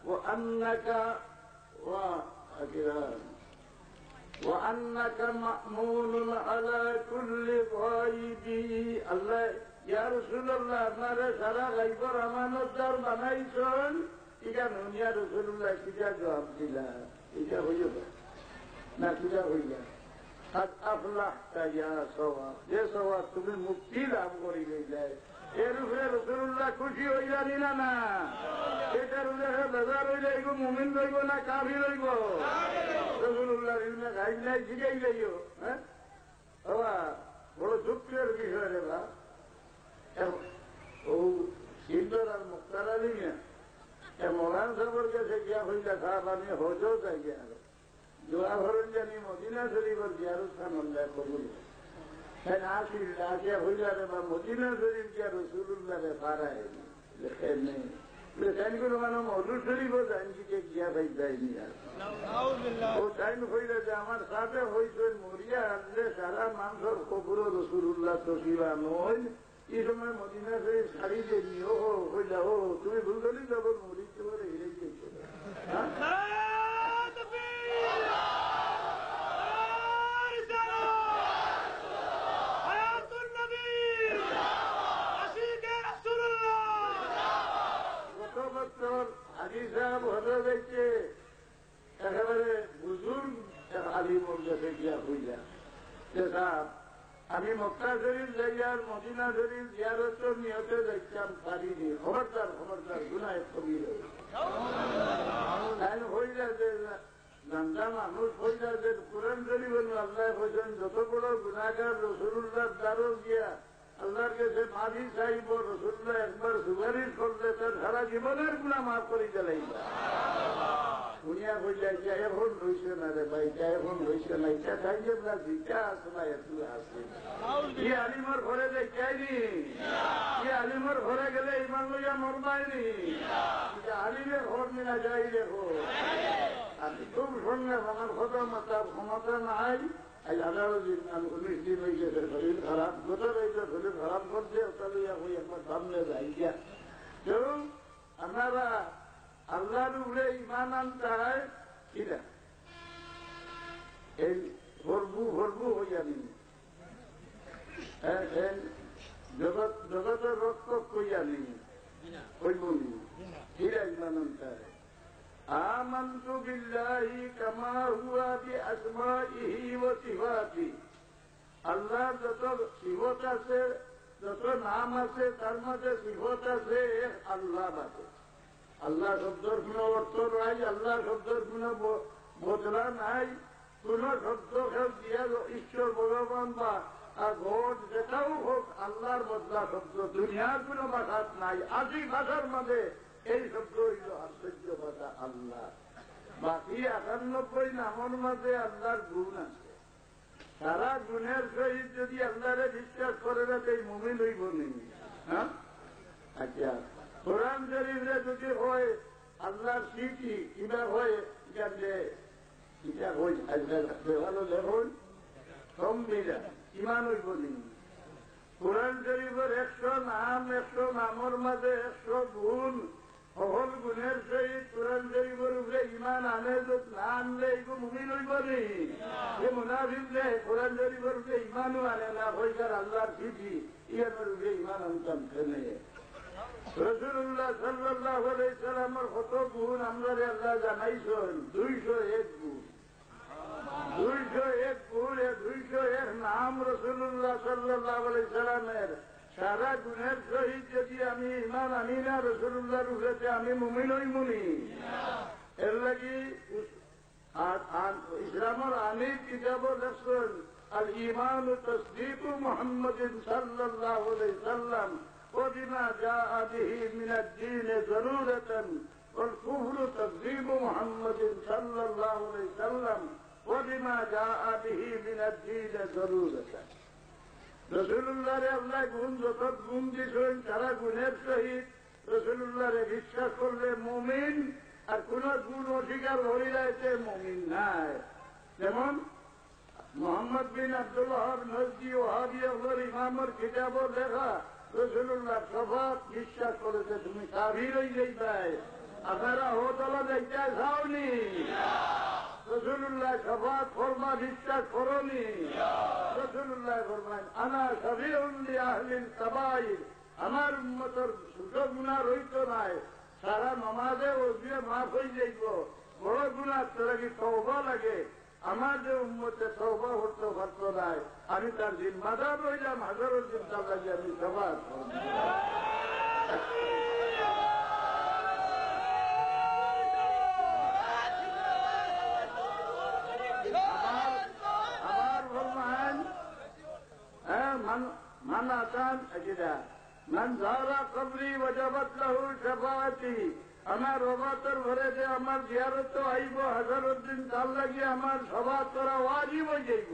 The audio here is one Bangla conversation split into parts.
وأنك مأمون على كل غائب আল্লাহ ইয়া রাসূলুল্লাহ আপনারা সারা গায়বর আমানতদার বানাইছেন এটা ইয়া রাসূলুল্লাহ কিটা জবাব দিলা এটা হইল না কিটা হইল قد أفلحت يا সওয়াব যে সওয়াব তুমি মুক্তি লাভ করিবে যায় এর উপরে রাসূলুল্লাহ খুশি হইলেন না এটার উপরে বাজার হইলে এগো মুমিন হইব না কাফির হইব রাসূলুল্লাহ ইলমে গাইব নাই শিখাই যাইও হ্যাঁ বাবা বড় দুঃখের বিষয় রে বা ও সিন্দর আর মুক্তার আলী মৌলান সাহেবের কাছে গিয়া হইলে সাহেব আমি হজও চাই গিয়া দোয়া করেন জানি মদিনা শরীফের জিয়ারত খান আল্লাহ কবুল আসিয়া হইলে বা মদিনা শরীফ গিয়া রাসূলুল্লাহ রে পারায় লেখেন নেই লেখানগুলো মানে মধুর শরীফও জানকিকে গিয়া ভাই যায়নি আর ও টাইম হইলে যে আমার সাথে হইছে মরিয়া আনলে সারা মানুষের কবুর রাসূলুল্লাহ তসিবা নয় এই সময় মদিনা শরীফ শাড়ি দেনি ও হইলা ও তুমি ভুল করলি তখন মরি তোমার হিরে গিয়েছিল আলী সাহেব হলে দেখছে একেবারে বুজুর্গ আলিমর কাছে গিয়া হইলা যে সাহেব আমি মক্কা শরীফ যাইয়ার মদিনা শরীফ জিয়ারত নিয়তে দেখতাম পারিনি খবরদার গুনাহ কবির হইলা যে জানতাম মানুষ হইলা যে কোরআন শরীফ আল্লাহ বলছেন যত বড় গুনাহগার রাসূলুল্লাহর দ্বারও গিয়া আল্লাহর কাছে মাফি চাইব রাসূলুল্লাহ একবার সুপারিশ করলে তার সারা জীবনের গুনাহ মাফ করে দিলেন দুনিয়া হইলে এখন রয়েছে না রে ভাই এখন রয়েছে না এটা খাইছে না জিজ্ঞা আছে না এত আছে কি আলিমর ঘরে যে যাইনি কি আলিমর ঘরে গেলে ইমান লইয়া মরবাইনি আলিমের ঘর নিয়ে যাই দেখো আর খুব সঙ্গে আমার কথা মাতার ক্ষমতা নাই আজ 18 দিন 19 দিন হয়ে গেছে শরীর খারাপ গোটা রয়েছে শরীর খারাপ করছে ওটা লইয়া হই একবার সামনে যাই গিয়া কেউ আপনারা আল্লাহর উপরে ইমান আনতে হয় কিনা এই ভরবু হইয়া নিন জগতের রক্ষক কইয়া নিন হইব নি কিরা ইমান আনতে হয় آمنت بالله كما هو بأسمائه وصفاته আল্লাহ যত সিফত আছে যত নাম আছে তার মধ্যে সিফত আছে আল্লাহ আছে আল্লাহ শব্দের কোন অর্থ নাই আল্লাহ শব্দের কোন বদলা নাই কোন শব্দ দিয়া ঈশ্বর ভগবান বা গড যেটাও হোক আল্লাহর বদলা শব্দ দুনিয়ার কোন ভাষাত নাই আদি ভাষার মধ্যে এই শব্দ হইল আশ্চর্য ভাষা আল্লাহ বাকি ৯৮ নামের মাঝে আল্লাহর গুণ আছে সারা গুণের সহিত যদি আল্লাহরে বিশ্বাস করে না এই মুমিন হইব নি হ্যাঁ আচ্ছা কোরআন শরীফে যদি হয় আল্লাহর স্মৃতি কিবা হয় জানলে এটা হই ভালো দেখুন সম্মিলা ইমান হইব নি কোরআন শরীফের ১০০ নাম ১০০ নামের মাঝে ১০০ গুণ সকল গুণের সহিত কোরআন শরীফের উপরে ইমান আনে না আনলে এইগো মুমিন হইব নি যে মুনাফিকলে কোরআন শরীফের উপরে ইমানও আনে না হইকার আল্লাহর চিঠি ইয়ার উপরে ইমান আনতাম ফেলে রাসূলুল্লাহ সাল্লাল্লাহু আলাইহি সাল্লামের কত গুণ আমরা আল্লাহ জানাইছেন ২০১ গুণ ২০১ গুণ ২০১ নাম রাসূলুল্লাহ সাল্লাল্লাহু আলাইহি সাল্লামের সারা গুণের সহিত যদি আমি ইমান আনি না রাসূলুল্লাহর উপরে আমি মুমিন হইব নি এর লাগি ইসলামের আমির কিতাব লেখছেন আল ঈমান তাসদীকু মুহাম্মাদিন সাল্লাল্লাহু আলাইহি সাল্লাম ওয়া বিমা জাআ বিহি মিনাদ দ্বীন যারুরাতান ওয়াল কুফরু তাকযীবু মুহাম্মাদিন সাল্লাল্লাহু আলাইহি সাল্লাম ওয়া বিমা জাআ বিহি মিনাদ দ্বীন যারুরাতান রাসূলুল্লাহরে আল্লাহ গুণ যত গুণ দিয়েছেন তারা গুণের সহিত রাসূলুল্লাহরে বিশ্বাস করলে মুমিন আর কোন গুণ অস্বীকার হইলে মুমিন নাই যেমন মোহাম্মদ বিন আব্দুল্লাহ নজদি ওয়াহাবি আল্লাহর ইমামের কিতাবও লেখা রাসূলুল্লাহ সবাব বিশ্বাস করেছে তুমি কাফির হয়ে যাইবাই আপনারা হোতলা দেখতে চাওনি, রাসূলুল্লাহ শাফাত ফরমা বিশ্বাস করনি। রাসূলুল্লাহ ফরমায় আনা শাফিউন লিআহলিল কাবাইর, আমার উম্মতের ছোট গুনাহ রইত নাই, সারা নমাজে ওযুয়ে মাফ হয়ে যাইব। বড় গুনাহ তোরা কি তওবা লাগে, আমার যে উম্মতে তওবা করতে পারত নাই, আমি তার জিম্মাদার রইলাম, হাজারো চিন্তা লাগে আমি শাফাত করব। من أتان أجدا من زار قبري وجبت له شفاعتي, আমার রবাতের ঘরে যে আমার জিয়ারত তো আইব, হাজারুদ্দিন তার লাগি আমার সবাত করা ওয়াজিব হয়ে যাইব।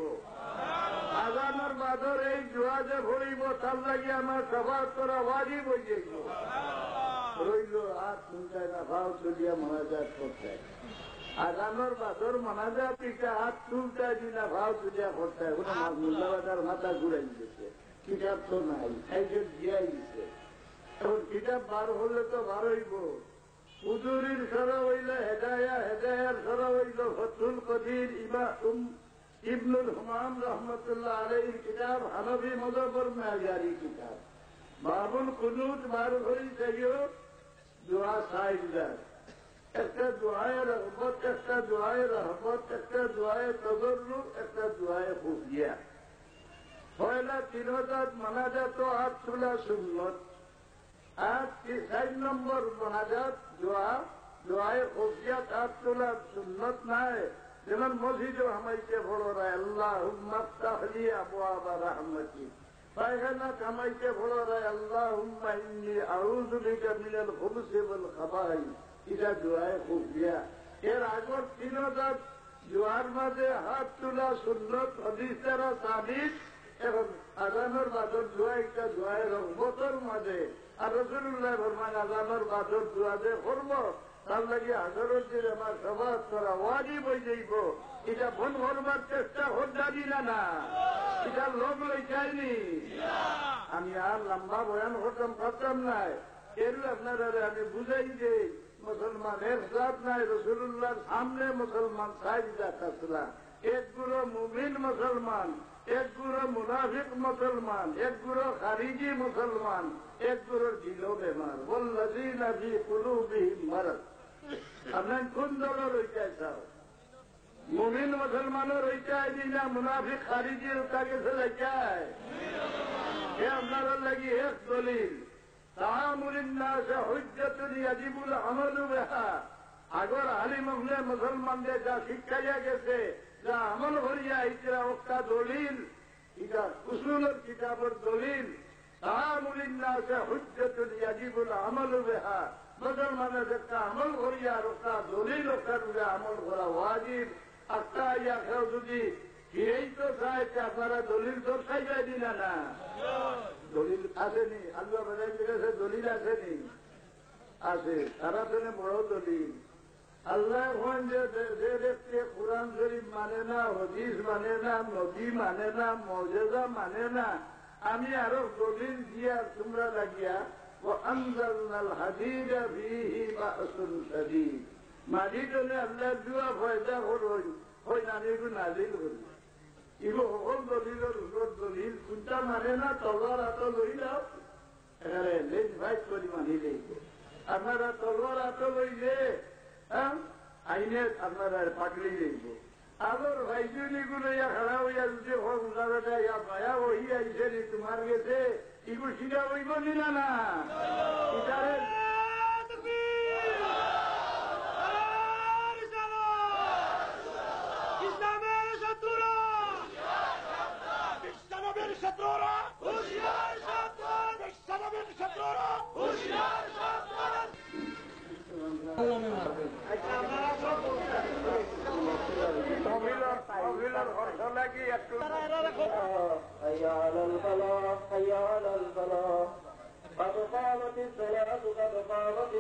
আজানের বাদর এই জোয়া যে ভরিব তার লাগি আমার সবাত করা ওয়াজিব হয়ে যাইব। রইল আর শুনতে না, ভাও তুলিয়া মনাজাত করতে, আজানোর বাদর মনাজাত পিঠে হাত তুলতে দিনা, ভাও তুলিয়া করতে, কোনো মুল্লাবাজার মাথা ঘুরাই দিচ্ছে। কিতাব তো নাই, একজন দিয়াই দিচ্ছে। এখন কিতাব বার হলে তো বার হইব। হুজুরির সরা হইল হেদায়া, হেদায়ার সরা হইল ফতুল কদির ইবনুল হুমাম রহমতুল্লাহ আলাইহির কিতাব, হানফি মযহাবের মেয়ারি কিতাব। বাবুল কুনুত বার হই যাইও, দোয়া সাইদার, একটা দোয়ায়ে রহমত, একটা দোয়ায়ে রহমত, একটা দোয়ায়ে তাদাররু, একটা দোয়ায়ে খুফিয়া। পয়লা 3000 মোনাজাত ও হাত তোলা সুন্নত। আর 4 নম্বর মোনাজাত দোয়ায়ে খুফিয়াত হাত তোলা সুন্নত নাই। যেমন মসজিদে হামাইতে পড়ো রায় আল্লাহুম্মা আফতাহ লি আবওয়াবা রাহমাতি, পায়খানা কামাইতে পড়ো রায় আল্লাহুম্মা ইন্নী আউযু বিকা মিনাল খুবুসি ওয়াল খাবাইস, এটা দোয়ায়ে খুফিয়া। এর আগর 3000 দোয়ার মাঝে হাত তোলা সুন্নত, হাদিস দ্বারা সাবিত। এখন আজানের বাদর দোয়া একটা দোয়ায়ে রহমতের মাঝে, আর রাসূলুল্লাহ ফরমান আজানের বাদর দোয়া যে করব তার লাগে হাজারত যে আমার সবাত করা ওয়াজিব হয়ে যাইব। এটা বন করবার চেষ্টা হদ্দারি না, এটা লোক লই চাইনি। আমি আর লম্বা বয়ান করতাম পারতাম নাই, এর আপনারা আমি বুঝাই যে মুসলমান এক জাত নাই, রাসূলুল্লাহর সামনে মুসলমান সাইজদা কাসলা। এক গুরু মুমিন মুসলমান, এক গুরু মুনাফিক মুসলমান, এক গুরু খারিজি মুসলমান, এক গুরুর দিলও বেমার। ওয়াল্লাযীনা ফী কুলুবিহিম মারাদ। আপনার কোন দলের রইতে চাও? মুমিন মুসলমানও রইতে আইনি না, মুনাফিক খারিজির তাকে চলে যায়। এ আপনার লাগি এক দলিল, তাআমুলিন নাস হুজ্জাতুন ইয়াজিবুল আমালু বিহা। আগর আলিম হলে মুসলমানদের যা শিক্ষাইয়া গেছে, যা আমল করিয়া এটা একটা দলিল, এটা উসুলের কিতাবের দলিল। তাআমুলিন নাস হুজ্জাতুন ইয়াজিবুল আমালু বিহা, মুসলমানের একটা আমল করিয়া আর একটা দলিল একটা আমল করা ওয়াজিব। একটা ইয়া কেউ যদি ফিরেই তো চায়, আপনারা দলিল দর্শাই যায় দিনা না? দলিল আসেনি, আল্লাহ বাজাই গেছে, দলিল আসেনি, আছে তারা জন্য বড় দলিল। আল্লাহ যে ব্যক্তি কোরআন শরীফ মানে না, হাদিস মানে না, নবী মানে না, মুজিজা মানে না, আমি আরো দলিল দিয়া তোমরা লাগিয়া ওয়ানজালনাল হাদীদা ফীহি বা'সুন শাদীদ, মাটি জনে আল্লাহ দুয়া ফয়দা করই হই না, এগুলো নাজিল করি। এগুলো সকল দলিলের উপর দলিল। কোনটা মানে না তলোয়ার হাতে লই যাও, এখানে লেজ ভাইট করি মানি লইব। আপনারা তলোয়ার হাতে লইলে আইনে আপনারা পাকড়ি লইব। আগর ভাইজুনি গুলো খাড়া হইয়া যদি মায়া ওই আইসে নি তোমার গেছে, এগুলো শিখা হইব নি না? না ইটারে حي على الفلاح حي على الفلاح قد قامت الصلاة قد قامت